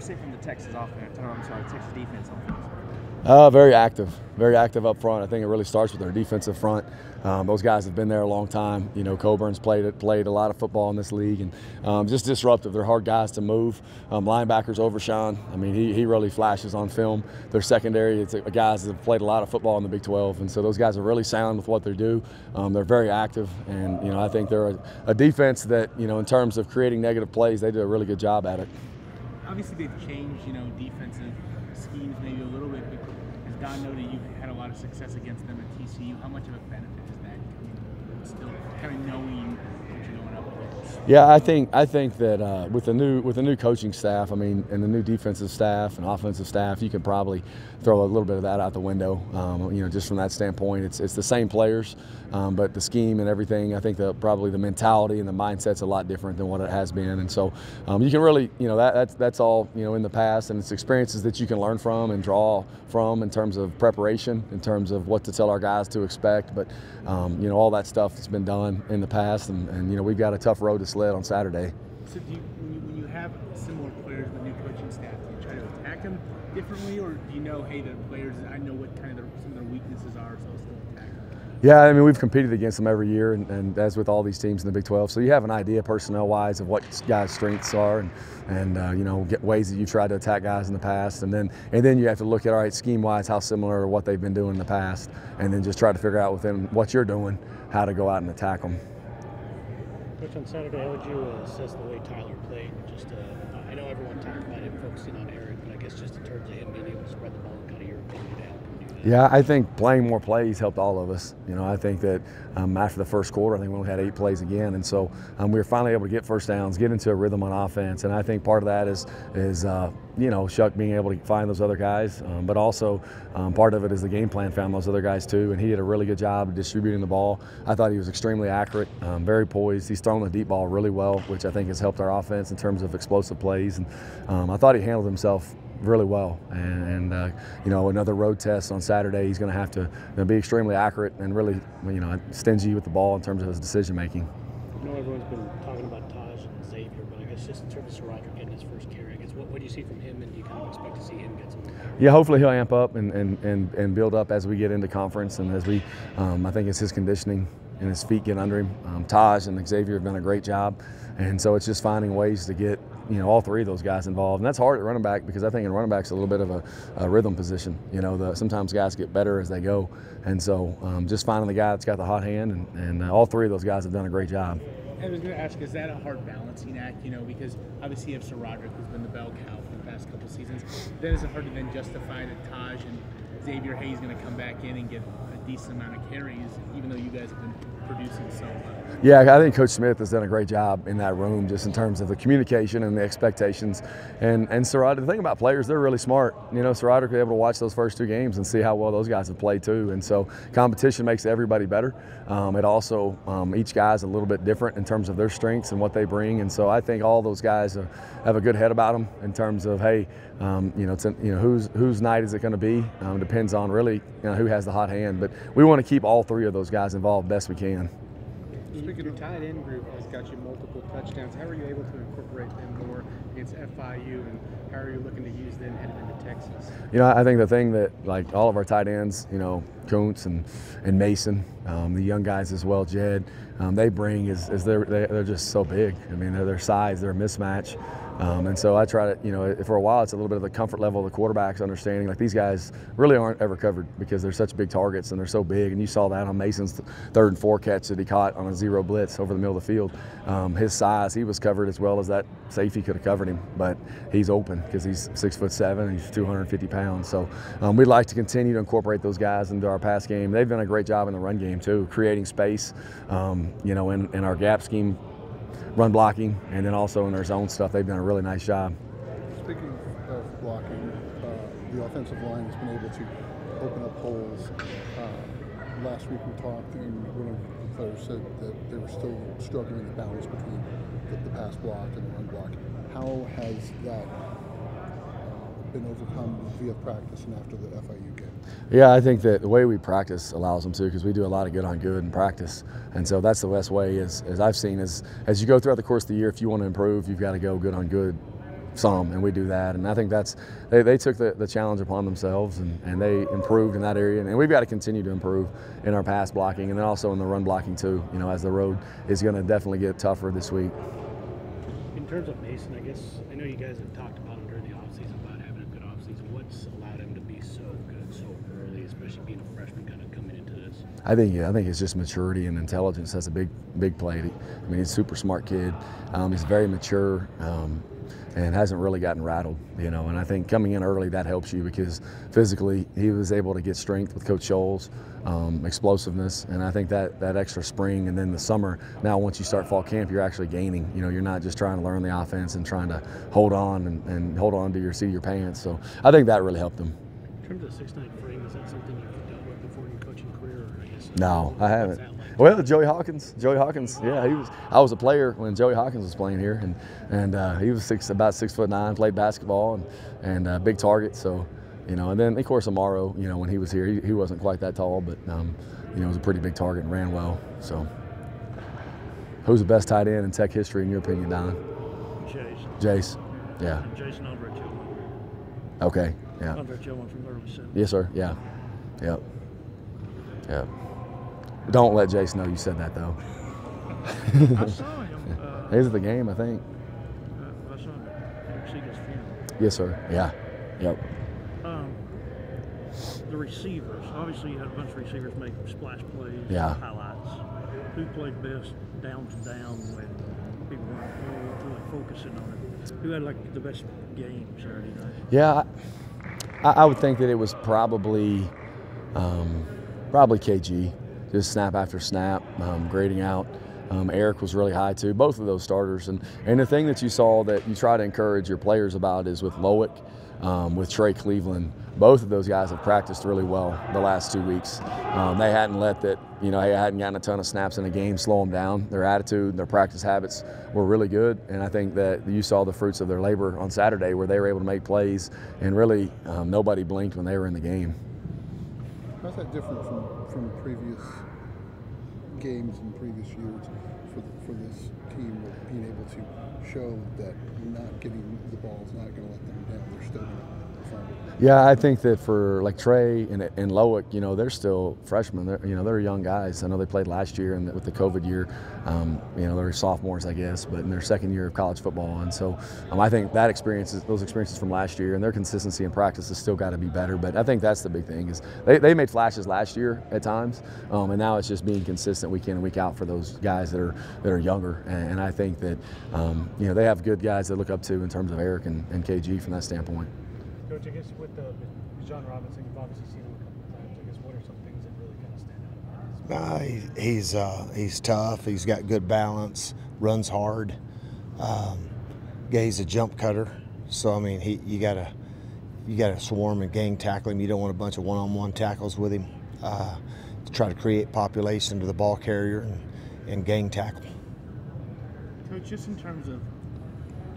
you say from the Texas offense? Oh, I'm sorry, Texas defense offense. Very active up front. I think it really starts with their defensive front. Those guys have been there a long time. You know, Coburn's played a lot of football in this league, and just disruptive. They're hard guys to move. Linebackers Overshawn, I mean, he really flashes on film. Their secondary, it's guys that have played a lot of football in the Big 12, and so those guys are really sound with what they do. They're very active, and I think they're a defense that, in terms of creating negative plays, they do a really good job at it. Obviously, they've changed, defensive schemes maybe a little bit, but as Don noted, you've had a lot of success against them at TCU. How much of a benefit is that, still kind of knowing what you're going up against? Yeah, I think that with the new coaching staff, and the new defensive staff and offensive staff, you can probably throw a little bit of that out the window. Just from that standpoint, it's the same players, but the scheme and everything. I think probably the mentality and the mindset's a lot different than what it has been, and so you can really, that's all in the past, and it's experiences that you can learn from and draw from in terms of preparation, in terms of what to tell our guys to expect. But all that stuff has been done in the past, and we've got a tough road to sled on Saturday. So when you have similar players in the new coaching staff, do you try to attack them differently, or do you know, hey, the players, I know what kind of some of their weaknesses are, so I'll still attack them? Yeah, we've competed against them every year, and as with all these teams in the Big 12, so you have an idea personnel-wise of what guys' strengths are, and get ways that you tried to attack guys in the past, and then you have to look at, all right, scheme-wise, how similar or what they've been doing in the past, and then just try to figure out within what you're doing how to go out and attack them. Coach, on Saturday, how would you assess the way Tyler played? Just, I know everyone talked about him focusing on Eric, but I guess just in terms of him being able to spread the ball, kind of your opinion to help him do that. Yeah, I think playing more plays helped all of us. I think that after the first quarter, I think we only had 8 plays again, and so we were finally able to get first downs, get into a rhythm on offense, and I think part of that is Shuck being able to find those other guys, but also part of it is the game plan found those other guys too, and he did a really good job of distributing the ball. I thought he was extremely accurate, very poised. He's thrown the deep ball really well, which I think has helped our offense in terms of explosive plays, and I thought he handled himself really well, and another road test on Saturday. He's going to have to be extremely accurate and really stingy with the ball in terms of his decision making. I know everyone's been talking about Taj and Xavier, but I guess just in terms of Roderick getting his first carry, I guess what do you see from him, and do you kind of expect to see him get some more carry? Yeah, hopefully he'll amp up and build up as we get into conference, and as we I think it's his conditioning and his feet get under him. Taj and Xavier have done a great job, and so it's just finding ways to get all 3 of those guys involved, and that's hard at running back, because I think in running back's a little bit of a rhythm position. Sometimes guys get better as they go, and so just finding the guy that's got the hot hand, and all 3 of those guys have done a great job. I was going to ask, is that a hard balancing act? Because obviously you have Sir Roderick, who's been the bell cow for the past couple seasons. Then is it hard to then justify that Taj and Xavier Hayes going to come back in and get a decent amount of carries, even though you guys have been producing so well? Yeah, I think Coach Smith has done a great job in that room, just in terms of the communication and the expectations. And Sir Roderick, the thing about players, they're really smart. Sir Roderick was able to watch those first 2 games and see how well those guys have played too. And so competition makes everybody better. It also, each guy's a little bit different in terms of their strengths and what they bring. And so I think all those guys have a good head about them in terms of, hey, whose night is it going to be? Depends on really who has the hot hand. But we want to keep all 3 of those guys involved best we can. Speaking of tight end group has got you multiple touchdowns. How are you able to incorporate them more against FIU, and how are you looking to use them headed into Texas? I think the thing that, like all of our tight ends, Kuntz and Mason, the young guys as well, Jed, they bring is they're just so big. Their size, they're a mismatch. And so I try to, for a while, it's a little bit of the comfort level of the quarterback's understanding. Like, these guys really aren't ever covered because they're such big targets and they're so big. And you saw that on Mason's 3rd and 4 catch that he caught on a 0 blitz over the middle of the field. His size, he was covered as well as that safety could have covered him, but he's open because he's 6'7" and he's 250 pounds. So we'd like to continue to incorporate those guys into our pass game. They've done a great job in the run game too, creating space, in our gap scheme, run blocking, and then also in their zone stuff. They've done a really nice job. Speaking of blocking, the offensive line has been able to open up holes. Last week we talked, and one of the players said that they were still struggling to balance between the pass block and the run block. How has that been overcome via practice and after the FIU game? Yeah, I think that the way we practice allows them to, because we do a lot of good on good in practice. And so that's the best way, as I've seen, is as you go throughout the course of the year, if you want to improve, you've got to go good on good some, and we do that. And I think they took the challenge upon themselves, and they improved in that area. And we've got to continue to improve in our pass blocking and then also in the run blocking too, as the road is going to definitely get tougher this week. In terms of Mason, I guess, I know you guys have talked about him during the offseason about having a good offseason. What's allowed him to be so good so early, especially being a freshman kind of coming into this? I think it's just maturity and intelligence. That's a big play. I mean, he's a super smart kid. He's very mature and hasn't really gotten rattled, And I think coming in early, that helps you because physically he was able to get strength with Coach Scholes, explosiveness, and I think that extra spring and then the summer. Now, once you start fall camp, you're actually gaining. You're not just trying to learn the offense and trying to hold on and hold on to your seat of your pants. So I think that really helped him. In terms of 6'9" frame, is that something you've dealt with before in your coaching career? Or I guess, no, I haven't. Well, Joey Hawkins, yeah, I was a player when Joey Hawkins was playing here, and he was about 6'9", played basketball and big target. So, and then of course Amaro, when he was here, he wasn't quite that tall, but was a pretty big target and ran well. So, who's the best tight end in Tech history in your opinion, Don? Jace, yeah. And Jason Andre Tillman. Okay, yeah. Andre Tillman from early 70s. Yes, sir. Yeah, yep. Don't let Jace know you said that, though. I saw him. He's at the game, I think. I saw him at Exeter's funeral. Yes, sir. Yeah. Yep. The receivers. Obviously, you had a bunch of receivers make splash plays, highlights. Who played best down to down when people weren't really focusing on it? Who had, the best game Saturday night? Yeah, I would think that it was probably KG. Just snap after snap, grading out. Eric was really high too, both of those starters. And the thing that you saw that you try to encourage your players about is with Loic, with Trey Cleveland, both of those guys have practiced really well the last 2 weeks. They hadn't let that, they hadn't gotten a ton of snaps in a game slow them down. Their attitude and their practice habits were really good. And I think that you saw the fruits of their labor on Saturday where they were able to make plays and really nobody blinked when they were in the game. How's that different from previous games in previous years for this team, with being able to show that not getting the ball is not going to let them down? They're still going to perform. Yeah, I think that for Trey and Loic, they're still freshmen. They're young guys. I know they played last year and with the COVID year. They're sophomores, I guess, but in their second year of college football. And so I think those experiences from last year and their consistency in practice has still got to be better. But I think that's the big thing is they made flashes last year at times, and now it's just being consistent week in and week out for those guys that are younger. And I think that they have good guys to look up to in terms of Eric and KG from that standpoint. Coach, I guess with John Robinson, you've obviously seen him a couple of times. I guess what are some things that really kind of stand out about his He's tough. He's got good balance. Runs hard. He's a jump cutter. So I mean, you gotta swarm and gang tackle him. You don't want a bunch of one-on-one tackles with him. To try to create population to the ball carrier and gang tackle. Coach, just in terms of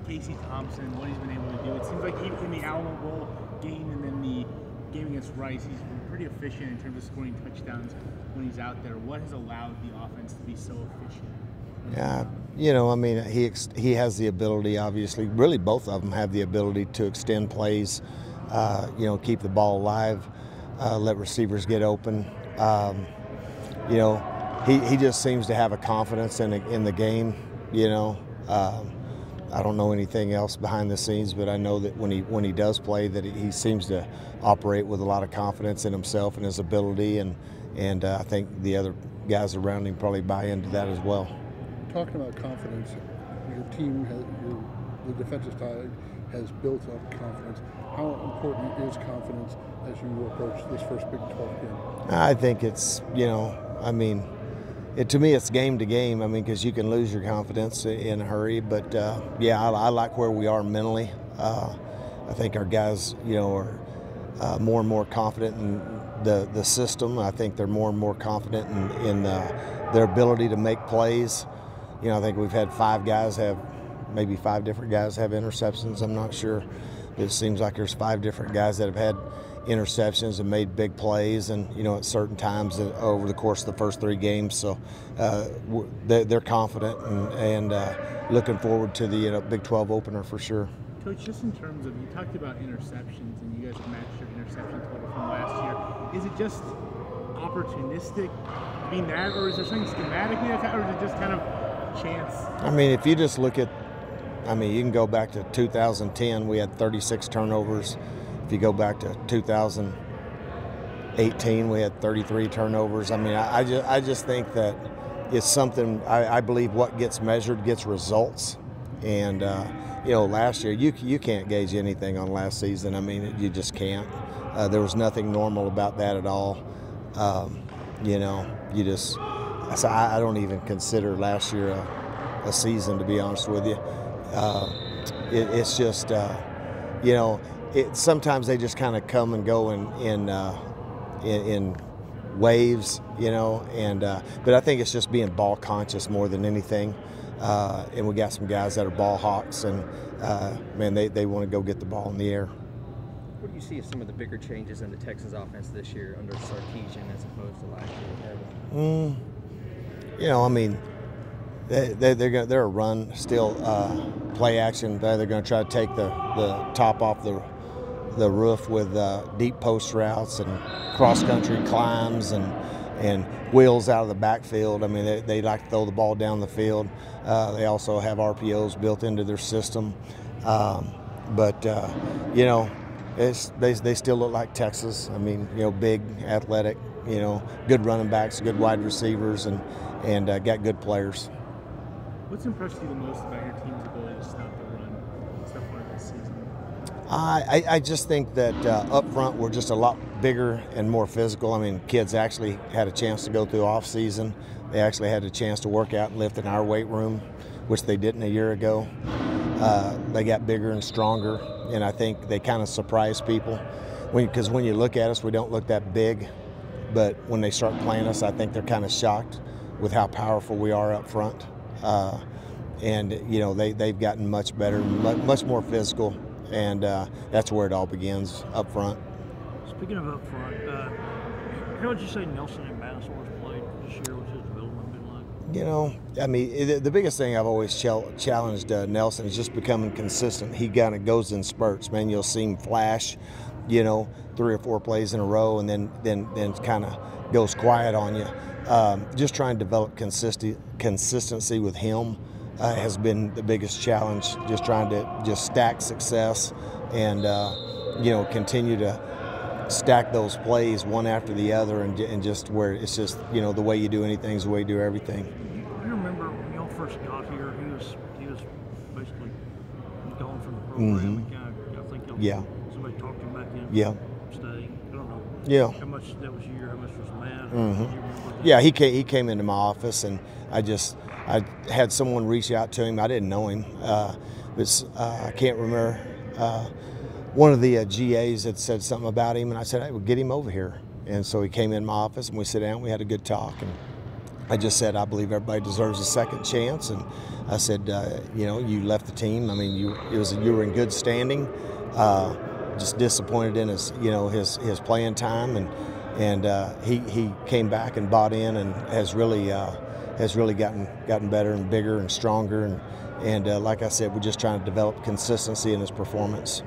Casey Thompson, what he's been able to do, it seems like even in the Alamo Bowl game and then the game against Rice, he's been pretty efficient in terms of scoring touchdowns when he's out there. What has allowed the offense to be so efficient? Yeah, he has the ability, obviously, really both of them have the ability to extend plays, keep the ball alive, let receivers get open. He just seems to have a confidence in the game, I don't know anything else behind the scenes, but I know that when he does play, that he seems to operate with a lot of confidence in himself and his ability, and I think the other guys around him probably buy into that as well. Talking about confidence, your team, the defensive side has built up confidence. How important is confidence as you approach this first Big 12 game? I think it's, to me, it's game to game. Because you can lose your confidence in a hurry. But, I like where we are mentally. I think our guys, are more and more confident in the system. I think they're more and more confident in their ability to make plays. I think we've had five different guys have interceptions. I'm not sure. It seems like there's 5 different guys that have had interceptions and made big plays, and at certain times over the course of the first 3 games. So they're confident and looking forward to the Big 12 opener for sure. Coach, just in terms of, you talked about interceptions, and you guys have matched your interception total from last year. Is it just opportunistic being that, or is there something schematically like that, or is it just kind of chance? I mean, if you just look at, I mean, you can go back to 2010, we had 36 turnovers. If you go back to 2018, we had 33 turnovers. I mean, I just think that it's something, I believe what gets measured gets results. And, you know, last year, you can't gauge anything on last season. I mean, you just can't. There was nothing normal about that at all. You know, you just, so I don't even consider last year a season, to be honest with you. It's just, you know, sometimes they just kind of come and go in waves, you know, and but I think it's just being ball conscious more than anything. And we got some guys that are ball hawks, and man, they want to go get the ball in the air. What do you see as some of the bigger changes in the Texans offense this year under Sarkisian as opposed to last year? You know, I mean, they're a run still, play action. They're going to try to take the top off the roof with deep post routes and cross country climbs and wheels out of the backfield. I mean, they like to throw the ball down the field. They also have RPOs built into their system, but you know, they still look like Texas. I mean, you know, big, athletic, you know, good running backs, good wide receivers, and got good players. What's impressed you the most about your team's ability to stop the run so far this season? I just think that up front we're just a lot bigger and more physical. I mean, kids actually had a chance to go through off season. They actually had a chance to work out and lift in our weight room, which they didn't a year ago. They got bigger and stronger, and I think they kind of surprised people. Because when you look at us, we don't look that big, but when they start playing us, I think they're kind of shocked with how powerful we are up front. And you know, they've gotten much better, much more physical, and that's where it all begins, up front. Speaking of up front, how would you say Nelson and Manasor's played this year? What's his development been like? You know, I mean, the biggest thing I've always challenged Nelson is just becoming consistent. He kind of goes in spurts, man. You'll see him flash, you know, 3 or 4 plays in a row, and then kind of goes quiet on you. Just trying to develop consistency with him has been the biggest challenge. Just trying to just stack success and you know, continue to stack those plays one after the other, and just where it's just, you know, the way you do anything is the way you do everything. You remember when y'all first got here, he was basically gone from the program. Mm-hmm. I think Yeah. Somebody talked him back in. Yeah. Staying. I don't know. Yeah. How much that was your, how much was Matt? Mm-hmm. Yeah, he came into my office, and I had someone reach out to him. I didn't know him. I can't remember. One of the GAs had said something about him, and I said, "Hey, well, get him over here." And so he came in my office, and we sat down. We had a good talk, and I just said, "I believe everybody deserves a second chance." And I said, "You know, you left the team. I mean, you were in good standing. Just disappointed in his playing time, and he came back and bought in, and has really gotten better and bigger and stronger, and like I said, we're just trying to develop consistency in his performance."